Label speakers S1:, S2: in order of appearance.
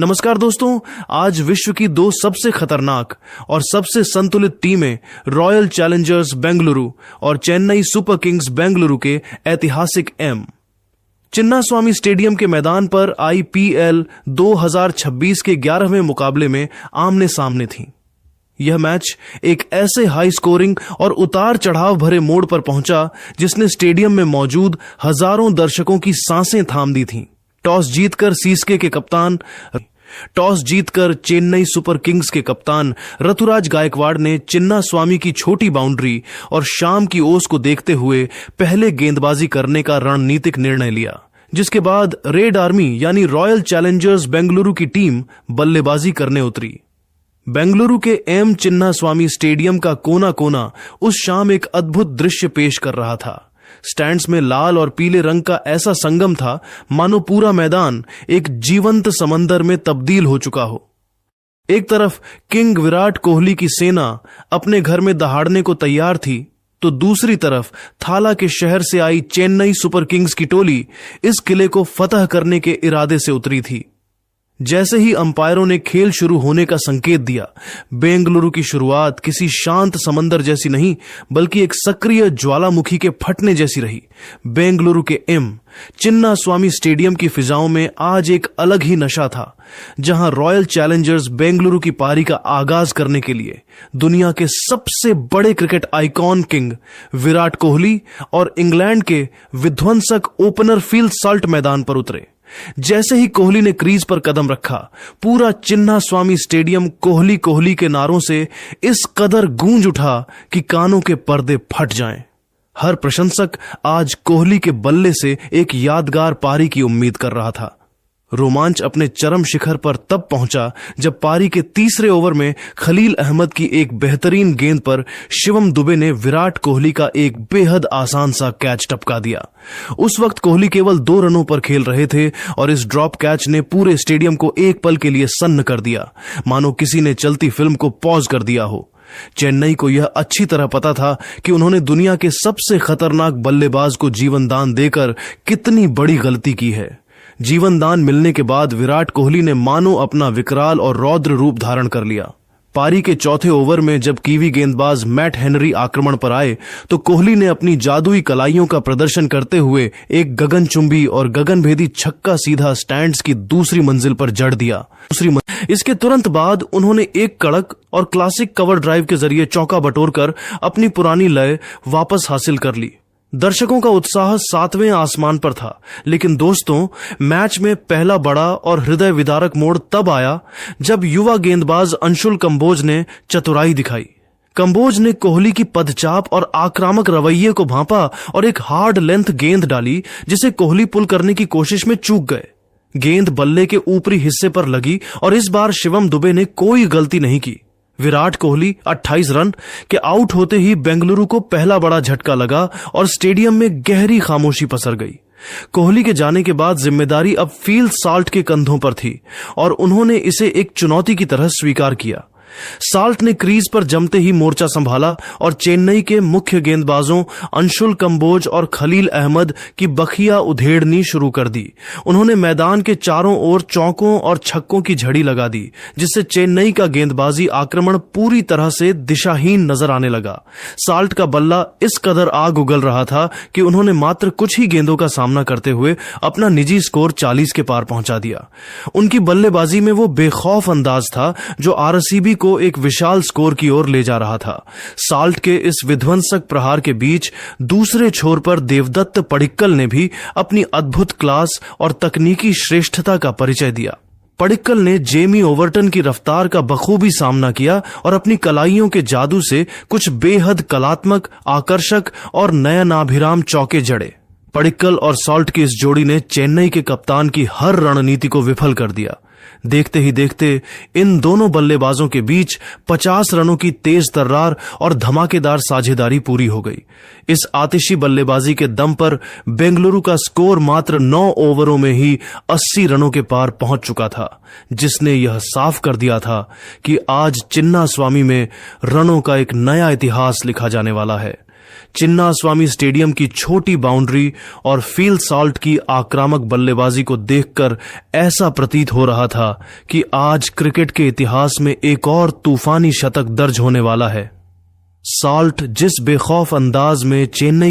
S1: नमस्कार दोस्तों, आज विश्व की दो सबसे खतरनाक और सबसे संतुलित टीमें रॉयल चैलेंजर्स बेंगलुरु और चेन्नई सुपर किंग्स बेंगलुरु के ऐतिहासिक चिन्नास्वामी स्टेडियम के मैदान पर IPL 2026 के 11वें मुकाबले में आमने सामने थीं। यह मैच एक ऐसे हाई स्कोरिंग और उतार चढ़ाव भरे मोड़ पर पहुंचा जिसने स्टेडियम में मौजूद हजारों दर्शकों की सांसें थाम दी थीं। टॉस जीतकर चेन्नई सुपर किंग्स के कप्तान ऋतुराज गायकवाड़ ने चिन्नास्वामी की छोटी बाउंड्री और शाम की ओस को देखते हुए पहले गेंदबाजी करने का रणनीतिक निर्णय लिया, जिसके बाद रेड आर्मी यानी रॉयल चैलेंजर्स बेंगलुरु की टीम बल्लेबाजी करने उतरी। बेंगलुरु के चिन्नास्वामी स्टेडियम का कोना कोना उस शाम एक अद्भुत दृश्य पेश कर रहा था। स्टैंड्स में लाल और पीले रंग का ऐसा संगम था मानो पूरा मैदान एक जीवंत समंदर में तब्दील हो चुका हो। एक तरफ किंग विराट कोहली की सेना अपने घर में दहाड़ने को तैयार थी, तो दूसरी तरफ थाला के शहर से आई चेन्नई सुपर किंग्स की टोली इस किले को फतह करने के इरादे से उतरी थी। जैसे ही अंपायरों ने खेल शुरू होने का संकेत दिया, बेंगलुरु की शुरुआत किसी शांत समंदर जैसी नहीं बल्कि एक सक्रिय ज्वालामुखी के फटने जैसी रही। बेंगलुरु के चिन्नास्वामी स्टेडियम की फिजाओं में आज एक अलग ही नशा था, जहां रॉयल चैलेंजर्स बेंगलुरु की पारी का आगाज करने के लिए दुनिया के सबसे बड़े cricket icon king Virat Kohli और इंग्लैंड के विध्वंसक ओपनर फिल साल्ट मैदान पर उतरे। जैसे ही कोहली ने क्रीज पर कदम रखा, पूरा चिन्नास्वामी स्टेडियम कोहली कोहली के नारों से इस कदर गूंज उठा कि कानों के पर्दे फट जाएं। हर प्रशंसक आज कोहली के बल्ले से एक यादगार पारी की उम्मीद कर रहा था। रोमांच अपने चरम शिखर पर तब पहुंचा जब पारी के तीसरे ओवर में खलील अहमद की एक बेहतरीन गेंद पर शिवम दुबे ने विराट कोहली का एक बेहद आसान सा कैच टपका दिया। उस वक्त कोहली केवल 2 रनों पर खेल रहे थे और इस ड्रॉप कैच ने पूरे स्टेडियम को एक पल के लिए सन्न कर दिया, मानो किसी ने चलती फिल्म को पॉज कर दिया हो। चेन्नई को यह अच्छी तरह पता था कि उन्होंने दुनिया के सबसे खतरनाक बल्लेबाज को जीवन दान देकर कितनी बड़ी गलती की है। जीवन दान मिलने के बाद विराट कोहली ने मानो अपना विकराल और रौद्र रूप धारण कर लिया। पारी के चौथे ओवर में जब कीवी गेंदबाज मैट हेनरी आक्रमण पर आए, तो कोहली ने अपनी जादुई कलाइयों का प्रदर्शन करते हुए एक गगनचुंबी और गगनभेदी छक्का सीधा स्टैंड्स की दूसरी मंजिल पर जड़ दिया। इसके तुरंत बाद उन्होंने एक कड़क और क्लासिक कवर ड्राइव के जरिए चौका बटोरकर अपनी पुरानी लय वापस हासिल कर ली। दर्शकों का उत्साह 7वें आसमान पर था, लेकिन दोस्तों, मैच में पहला बड़ा और हृदय विदारक मोड़ तब आया जब युवा गेंदबाज अंशुल कंबोज ने चतुराई दिखाई। कंबोज ने कोहली की पदचाप और आक्रामक रवैये को भांपा और एक हार्ड लेंथ गेंद डाली, जिसे कोहली पुल करने की कोशिश में चूक गए। गेंद बल्ले के ऊपरी हिस्से पर लगी और इस बार शिवम दुबे ने कोई गलती नहीं की। विराट कोहली 28 रन के आउट होते ही बेंगलुरु को पहला बड़ा झटका लगा और स्टेडियम में गहरी खामोशी पसर गई। कोहली के जाने के बाद जिम्मेदारी अब फील साल्ट के कंधों पर थी और उन्होंने इसे एक चुनौती की तरह स्वीकार किया। साल्ट ने क्रीज पर जमते ही मोर्चा संभाला और चेन्नई के मुख्य गेंदबाजों अंशुल कंबोज और खलील अहमद की बखिया उधेड़नी शुरू कर दी। उन्होंने मैदान के चारों ओर चौकों और छक्कों की झड़ी लगा दी, जिससे चेन्नई का गेंदबाजी आक्रमण पूरी तरह से दिशाहीन नजर आने लगा। साल्ट का बल्ला इस कदर आग उगल रहा था कि उन्होंने मात्र कुछ ही गेंदों का सामना करते हुए अपना निजी स्कोर 40 के पार पहुंचा दिया। उनकी बल्लेबाजी में वो बेखौफ अंदाज था जो RCB को एक विशाल स्कोर की ओर ले जा रहा था। साल्ट के इस विध्वंसक प्रहार के बीच दूसरे छोर पर देवदत्त पडिक्कल ने भी अपनी अद्भुत क्लास और तकनीकी श्रेष्ठता का परिचय दिया। पडिक्कल ने जेमी ओवर्टन की रफ्तार का बखूबी सामना किया और अपनी कलाइयों के जादू से कुछ बेहद कलात्मक, आकर्षक और नयनाभिराम चौके जड़े। पडिक्कल और साल्ट की इस जोड़ी ने चेन्नई के कप्तान की हर रणनीति को विफल कर दिया। देखते ही देखते इन दोनों बल्लेबाजों के बीच 50 रनों की तेज तर्रार और धमाकेदार साझेदारी पूरी हो गई। इस आतिशी बल्लेबाजी के दम पर बेंगलुरु का स्कोर मात्र 9 ओवरों में ही 80 रनों के पार पहुंच चुका था, जिसने यह साफ कर दिया था कि आज चिन्नास्वामी में रनों का एक नया इतिहास लिखा जाने वाला है। चिन्नास्वामी स्टेडियम की छोटी बाउंड्री और फील्ड साल्ट की आक्रामक बल्लेबाजी को देखकर ऐसा प्रतीत हो रहा था कि आज क्रिकेट के इतिहास में एक और तूफानी शतक दर्ज होने वाला है। साल्ट जिस बेखौफ अंदाज में चेन्नई